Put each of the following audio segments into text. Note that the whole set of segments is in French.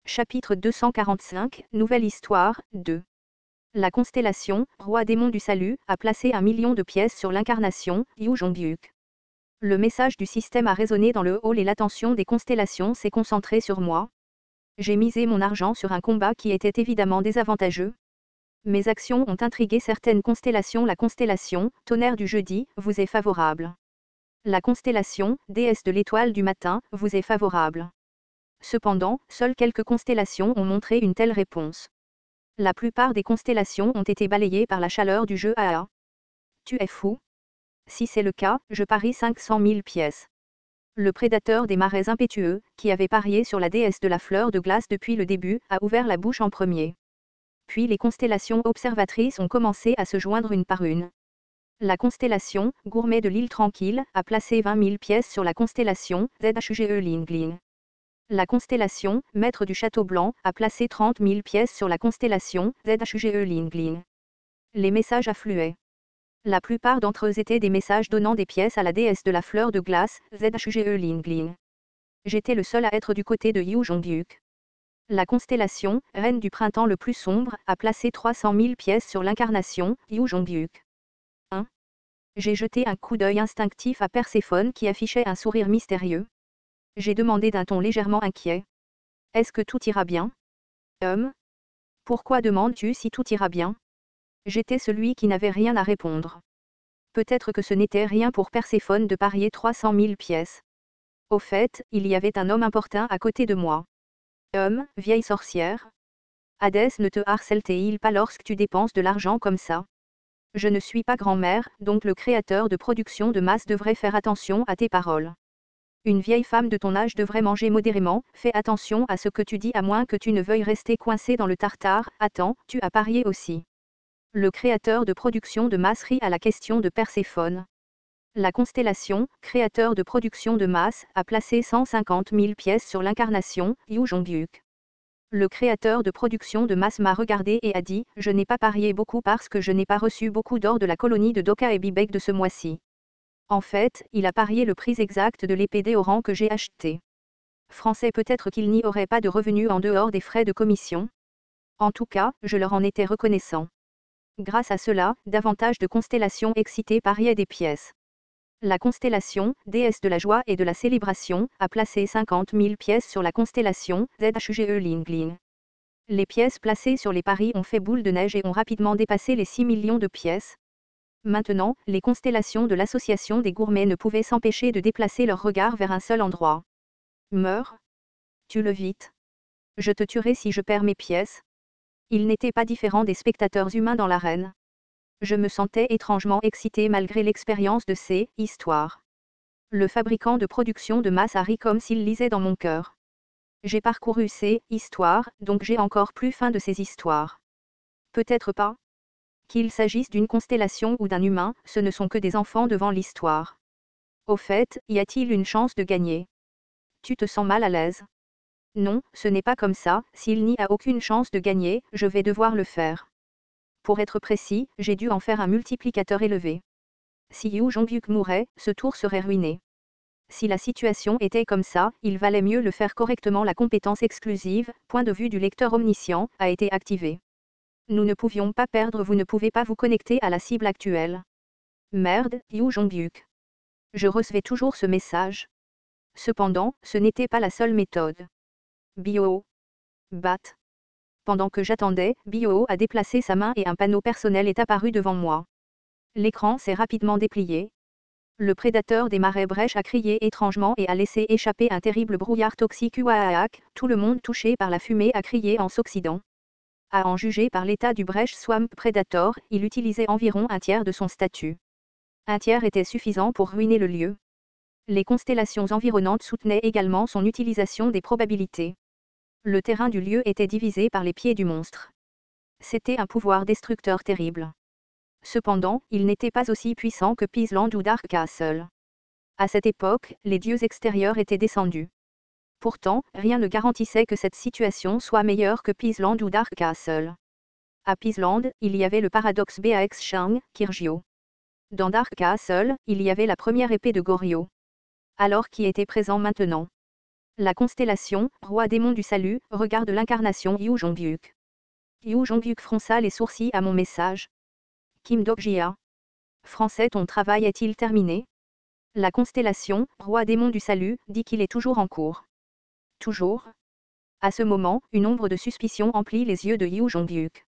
Chapitre 245, Nouvelle histoire, 2. La constellation, roi démon du salut, a placé 1 million de pièces sur l'incarnation, Yu Jongbyuk. Le message du système a résonné dans le hall et l'attention des constellations s'est concentrée sur moi. J'ai misé mon argent sur un combat qui était évidemment désavantageux. Mes actions ont intrigué certaines constellations. La constellation, tonnerre du jeudi, vous est favorable. La constellation, déesse de l'étoile du matin, vous est favorable. Cependant, seules quelques constellations ont montré une telle réponse. La plupart des constellations ont été balayées par la chaleur du jeu AA. Tu es fou? Si c'est le cas, je parie 500 000 pièces. Le prédateur des marais impétueux, qui avait parié sur la déesse de la fleur de glace depuis le début, a ouvert la bouche en premier. Puis les constellations observatrices ont commencé à se joindre une par une. La constellation, gourmet de l'île tranquille, a placé 20 000 pièces sur la constellation, ZHUGE Lingling. La constellation, maître du château blanc, a placé 30 000 pièces sur la constellation, ZHUGE Lingling. Les messages affluaient. La plupart d'entre eux étaient des messages donnant des pièces à la déesse de la fleur de glace, ZHUGE Lingling. J'étais le seul à être du côté de Yu Jongbyuk. La constellation, reine du printemps le plus sombre, a placé 300 000 pièces sur l'incarnation, Yu Jongbyuk. 1. J'ai jeté un coup d'œil instinctif à Perséphone qui affichait un sourire mystérieux. J'ai demandé d'un ton légèrement inquiet. Est-ce que tout ira bien? Pourquoi demandes-tu si tout ira bien? J'étais celui qui n'avait rien à répondre. Peut-être que ce n'était rien pour Perséphone de parier 300 000 pièces. Au fait, il y avait un homme importun à côté de moi. Vieille sorcière. Hadès ne te harcèle-t-il pas lorsque tu dépenses de l'argent comme ça? Je ne suis pas grand-mère, donc le créateur de production de masse devrait faire attention à tes paroles. Une vieille femme de ton âge devrait manger modérément, fais attention à ce que tu dis à moins que tu ne veuilles rester coincé dans le tartare. Attends, tu as parié aussi. Le créateur de production de masse rit à la question de Perséphone. La constellation, créateur de production de masse, a placé 150 000 pièces sur l'incarnation, Yu Jongbyuk. Le créateur de production de masse m'a regardé et a dit, je n'ai pas parié beaucoup parce que je n'ai pas reçu beaucoup d'or de la colonie de Doka et Bibek de ce mois-ci. En fait, il a parié le prix exact de l'épée d'Éoran que j'ai acheté. Français, peut-être qu'il n'y aurait pas de revenus en dehors des frais de commission. En tout cas, je leur en étais reconnaissant. Grâce à cela, davantage de constellations excitées pariaient des pièces. La constellation, déesse de la joie et de la célébration, a placé 50 000 pièces sur la constellation, ZHUGE Lingling. Les pièces placées sur les paris ont fait boule de neige et ont rapidement dépassé les 6 millions de pièces. Maintenant, les constellations de l'association des gourmets ne pouvaient s'empêcher de déplacer leur regard vers un seul endroit. Meurs? Tue-le vite. Je te tuerai si je perds mes pièces. Il n'était pas différent des spectateurs humains dans l'arène. Je me sentais étrangement excité malgré l'expérience de ces histoires. Le fabricant de production de masse a ri comme s'il lisait dans mon cœur. J'ai parcouru ces histoires, donc j'ai encore plus faim de ces histoires. Peut-être pas. Qu'il s'agisse d'une constellation ou d'un humain, ce ne sont que des enfants devant l'histoire. Au fait, y a-t-il une chance de gagner? Tu te sens mal à l'aise? Non, ce n'est pas comme ça, s'il n'y a aucune chance de gagner, je vais devoir le faire. Pour être précis, j'ai dû en faire un multiplicateur élevé. Si Yu Jongbyuk mourait, ce tour serait ruiné. Si la situation était comme ça, il valait mieux le faire correctement. La compétence exclusive, point de vue du lecteur omniscient, a été activée. Nous ne pouvions pas perdre. Vous ne pouvez pas vous connecter à la cible actuelle. Merde, Yu Jongbyuk. Je recevais toujours ce message. Cependant, ce n'était pas la seule méthode. Bio. Bat. Pendant que j'attendais, Bio a déplacé sa main et un panneau personnel est apparu devant moi. L'écran s'est rapidement déplié. Le prédateur des marais brèches a crié étrangement et a laissé échapper un terrible brouillard toxique. Ouahaak, tout le monde touché par la fumée a crié en s'oxydant. À en juger par l'état du Brèche Swamp Predator, il utilisait environ un tiers de son statut. Un tiers était suffisant pour ruiner le lieu. Les constellations environnantes soutenaient également son utilisation des probabilités. Le terrain du lieu était divisé par les pieds du monstre. C'était un pouvoir destructeur terrible. Cependant, il n'était pas aussi puissant que Peaceland ou Dark Castle. À cette époque, les dieux extérieurs étaient descendus. Pourtant, rien ne garantissait que cette situation soit meilleure que Peaceland ou Dark Castle. À Peaceland, il y avait le paradoxe Bax Shang, Kirgio. Dans Dark Castle, il y avait la première épée de Goryo. Alors qui était présent maintenant? La constellation, roi démon du salut, regarde l'incarnation Yu Jongyuk. Yu Jongyuk fronça les sourcils à mon message. Kim Dok-jia. Français, ton travail est-il terminé? La constellation, roi démon du salut, dit qu'il est toujours en cours. Toujours? À ce moment, une ombre de suspicion emplit les yeux de Yu Jongyuk.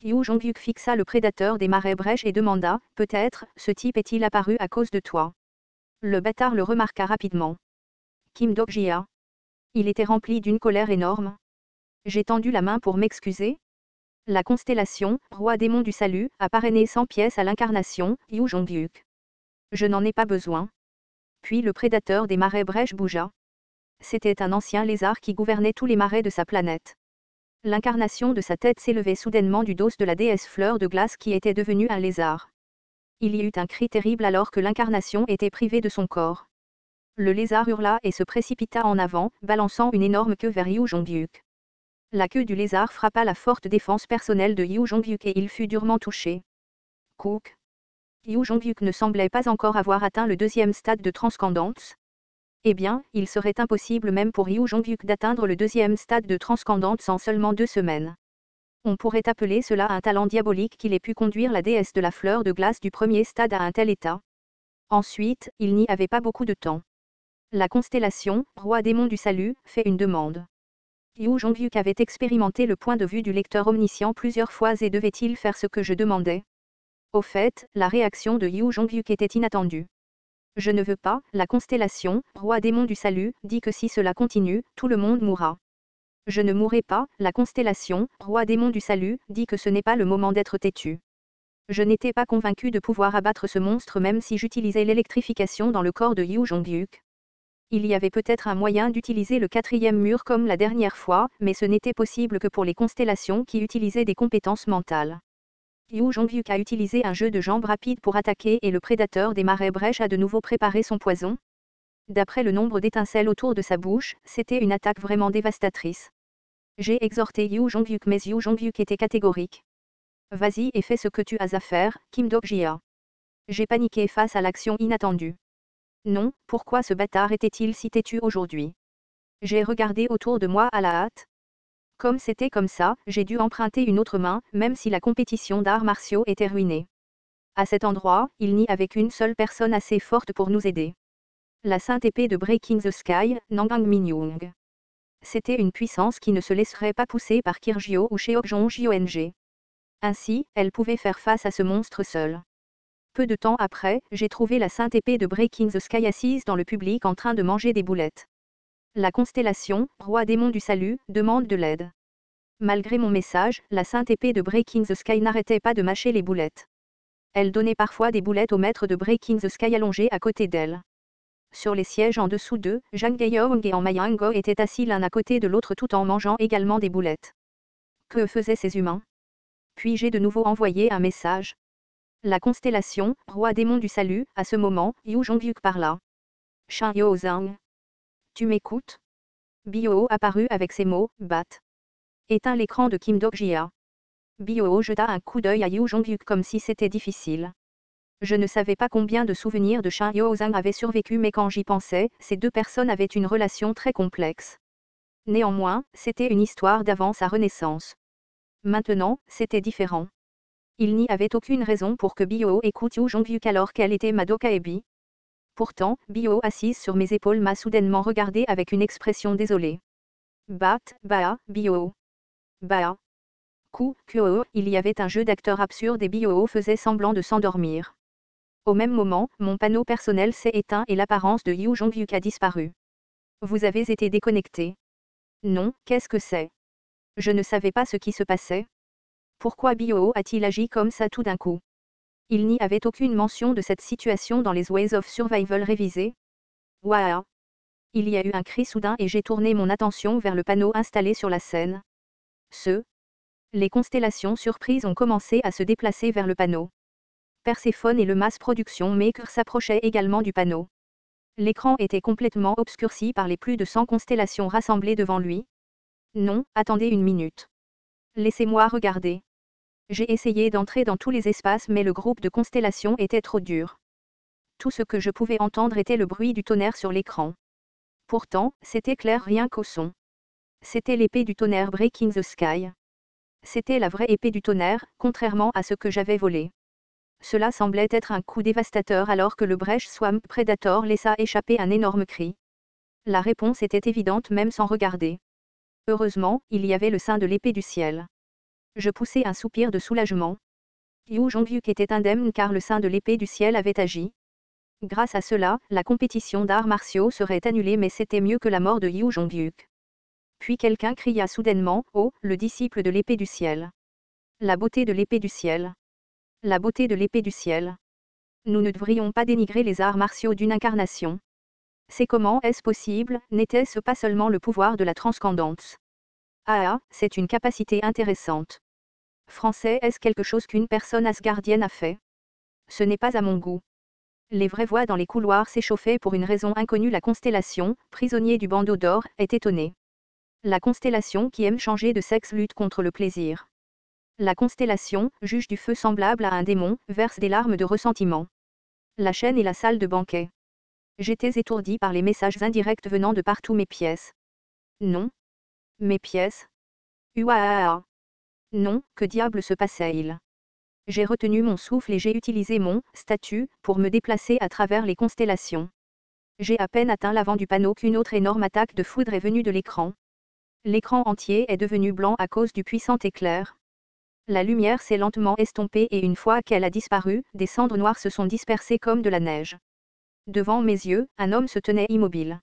Yu Jongyuk fixa le prédateur des marais brèches et demanda, peut-être, ce type est-il apparu à cause de toi? Le bâtard le remarqua rapidement. Kim Dok-jia. Il était rempli d'une colère énorme. J'ai tendu la main pour m'excuser. La constellation, roi démon du salut, a parrainé 100 pièces à l'incarnation, Yu Jongyuk. Je n'en ai pas besoin. Puis le prédateur des marais brèches bougea. C'était un ancien lézard qui gouvernait tous les marais de sa planète. L'incarnation de sa tête s'élevait soudainement du dos de la déesse fleur de glace qui était devenue un lézard. Il y eut un cri terrible alors que l'incarnation était privée de son corps. Le lézard hurla et se précipita en avant, balançant une énorme queue vers Yu Jongyuk. La queue du lézard frappa la forte défense personnelle de Yu Jongyuk et il fut durement touché. Cook. Yu Jongyuk ne semblait pas encore avoir atteint le deuxième stade de transcendance. Eh bien, il serait impossible même pour Yu Jongyuk d'atteindre le deuxième stade de transcendance en seulement 2 semaines. On pourrait appeler cela un talent diabolique qu'il ait pu conduire la déesse de la fleur de glace du premier stade à un tel état. Ensuite, il n'y avait pas beaucoup de temps. La constellation, roi démon du salut, fait une demande. Yu Jongyuk avait expérimenté le point de vue du lecteur omniscient plusieurs fois et devait-il faire ce que je demandais? Au fait, la réaction de Yu Jongyuk était inattendue. Je ne veux pas, la constellation, roi démon du salut, dit que si cela continue, tout le monde mourra. Je ne mourrai pas, la constellation, roi démon du salut, dit que ce n'est pas le moment d'être têtu. Je n'étais pas convaincu de pouvoir abattre ce monstre même si j'utilisais l'électrification dans le corps de Yu Jongyuk. Il y avait peut-être un moyen d'utiliser le 4e mur comme la dernière fois, mais ce n'était possible que pour les constellations qui utilisaient des compétences mentales. Yu Jongyuk a utilisé un jeu de jambes rapide pour attaquer et le prédateur des marais brèches a de nouveau préparé son poison. D'après le nombre d'étincelles autour de sa bouche, c'était une attaque vraiment dévastatrice. J'ai exhorté Yu Jongyuk mais Yu Jongyuk était catégorique. Vas-y et fais ce que tu as à faire, Kim Dok-jia. J'ai paniqué face à l'action inattendue. Non, pourquoi ce bâtard était-il si têtu aujourd'hui? J'ai regardé autour de moi à la hâte. Comme c'était comme ça, j'ai dû emprunter une autre main, même si la compétition d'arts martiaux était ruinée. À cet endroit, il n'y avait qu'une seule personne assez forte pour nous aider. La sainte épée de Breaking the Sky, Nangang Minyoung. C'était une puissance qui ne se laisserait pas pousser par Kirgyo ou Cheokjong Jong. Ainsi, elle pouvait faire face à ce monstre seule. Peu de temps après, j'ai trouvé la sainte épée de Breaking the Sky assise dans le public en train de manger des boulettes. La constellation, roi démon du salut, demande de l'aide. Malgré mon message, la sainte épée de Breaking the Sky n'arrêtait pas de mâcher les boulettes. Elle donnait parfois des boulettes au maître de Breaking the Sky allongé à côté d'elle. Sur les sièges en dessous d'eux, Jang Gyeong et Mayango étaient assis l'un à côté de l'autre tout en mangeant également des boulettes. Que faisaient ces humains? Puis j'ai de nouveau envoyé un message. La constellation, roi démon du salut, à ce moment, Yu Jongyuk parla. Shin Yo-zang. Tu m'écoutes? Bio apparut avec ces mots, bat. Éteins l'écran de Kim Dok-jia. Bio jeta un coup d'œil à Yu Jongyuk comme si c'était difficile. Je ne savais pas combien de souvenirs de Shin Yo-zang avaient survécu mais quand j'y pensais, ces deux personnes avaient une relation très complexe. Néanmoins, c'était une histoire d'avant sa renaissance. Maintenant, c'était différent. Il n'y avait aucune raison pour que Bio écoute Yu Jongyuk alors qu'elle était Madoka Ebi. Pourtant, Bio assise sur mes épaules m'a soudainement regardé avec une expression désolée. Bat, Ba, Bio. Ba. Kuo, il y avait un jeu d'acteurs absurde et Bio faisait semblant de s'endormir. Au même moment, mon panneau personnel s'est éteint et l'apparence de Yu Jongyuk a disparu. Vous avez été déconnecté. Non, qu'est-ce que c'est? Je ne savais pas ce qui se passait. Pourquoi Bio a-t-il agi comme ça tout d'un coup? Il n'y avait aucune mention de cette situation dans les Ways of Survival révisés. Waouh! Il y a eu un cri soudain et j'ai tourné mon attention vers le panneau installé sur la scène. Les constellations surprises ont commencé à se déplacer vers le panneau. Perséphone et le Mass Production Maker s'approchaient également du panneau. L'écran était complètement obscurci par les plus de 100 constellations rassemblées devant lui. Non, attendez une minute. Laissez-moi regarder. J'ai essayé d'entrer dans tous les espaces mais le groupe de constellations était trop dur. Tout ce que je pouvais entendre était le bruit du tonnerre sur l'écran. Pourtant, c'était clair rien qu'au son. C'était l'épée du tonnerre Breaking the Sky. C'était la vraie épée du tonnerre, contrairement à ce que j'avais volé. Cela semblait être un coup dévastateur alors que le Brech Swamp Predator laissa échapper un énorme cri. La réponse était évidente même sans regarder. Heureusement, il y avait le sein de l'épée du ciel. Je poussai un soupir de soulagement. Yu Jongyuk était indemne car le sein de l'épée du ciel avait agi. Grâce à cela, la compétition d'arts martiaux serait annulée mais c'était mieux que la mort de Yu Jongyuk. Puis quelqu'un cria soudainement « Oh, le disciple de l'épée du ciel !» La beauté de l'épée du ciel. La beauté de l'épée du ciel. Nous ne devrions pas dénigrer les arts martiaux d'une incarnation. C'est comment est-ce possible, n'était-ce pas seulement le pouvoir de la transcendance? Ah, c'est une capacité intéressante. Français, est-ce quelque chose qu'une personne asgardienne a fait? Ce n'est pas à mon goût. Les vraies voix dans les couloirs s'échauffaient pour une raison inconnue. La constellation, prisonnier du bandeau d'or, est étonnée. La constellation qui aime changer de sexe lutte contre le plaisir. La constellation, juge du feu semblable à un démon, verse des larmes de ressentiment. La chaîne et la salle de banquet. J'étais étourdi par les messages indirects venant de partout. Mes pièces. Non. Mes pièces. Ouah. Non, que diable se passait-il? J'ai retenu mon souffle et j'ai utilisé mon statut pour me déplacer à travers les constellations. J'ai à peine atteint l'avant du panneau qu'une autre énorme attaque de foudre est venue de l'écran. L'écran entier est devenu blanc à cause du puissant éclair. La lumière s'est lentement estompée et une fois qu'elle a disparu, des cendres noires se sont dispersées comme de la neige. Devant mes yeux, un homme se tenait immobile.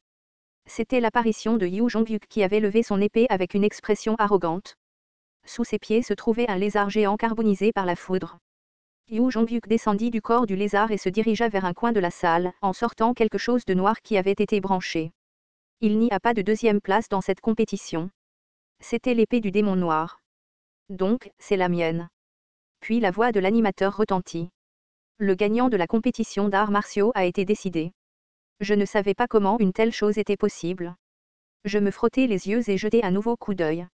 C'était l'apparition de Yu Jongyuk qui avait levé son épée avec une expression arrogante. Sous ses pieds se trouvait un lézard géant carbonisé par la foudre. Yu Jongyuk descendit du corps du lézard et se dirigea vers un coin de la salle, en sortant quelque chose de noir qui avait été branché. Il n'y a pas de deuxième place dans cette compétition. C'était l'épée du démon noir. Donc, c'est la mienne. Puis la voix de l'animateur retentit. Le gagnant de la compétition d'arts martiaux a été décidé. Je ne savais pas comment une telle chose était possible. Je me frottais les yeux et jetai un nouveau coup d'œil.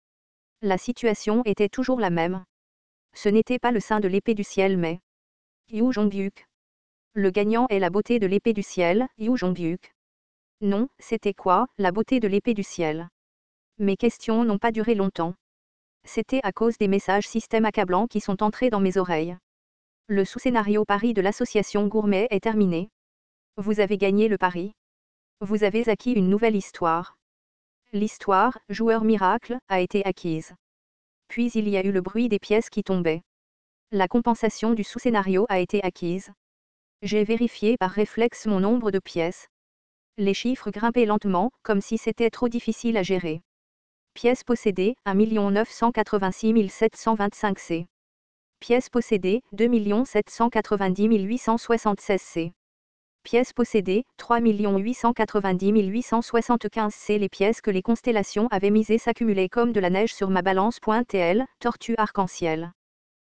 La situation était toujours la même. Ce n'était pas le sein de l'épée du ciel mais Yu Jongyuk. Le gagnant est la beauté de l'épée du ciel, Yu Jongyuk. Non, c'était quoi, la beauté de l'épée du ciel? Mes questions n'ont pas duré longtemps. C'était à cause des messages système accablants qui sont entrés dans mes oreilles. Le sous-scénario pari de l'association Gourmet est terminé. Vous avez gagné le pari. Vous avez acquis une nouvelle histoire. L'histoire, joueur miracle, a été acquise. Puis il y a eu le bruit des pièces qui tombaient. La compensation du sous-scénario a été acquise. J'ai vérifié par réflexe mon nombre de pièces. Les chiffres grimpaient lentement, comme si c'était trop difficile à gérer. Pièces possédées, 1 986 725 C. Pièces possédées, 2 790 876 C. Pièces possédées, 3 890 875 C. Les pièces que les constellations avaient misées s'accumulaient comme de la neige sur ma balance. TL, tortue arc-en-ciel.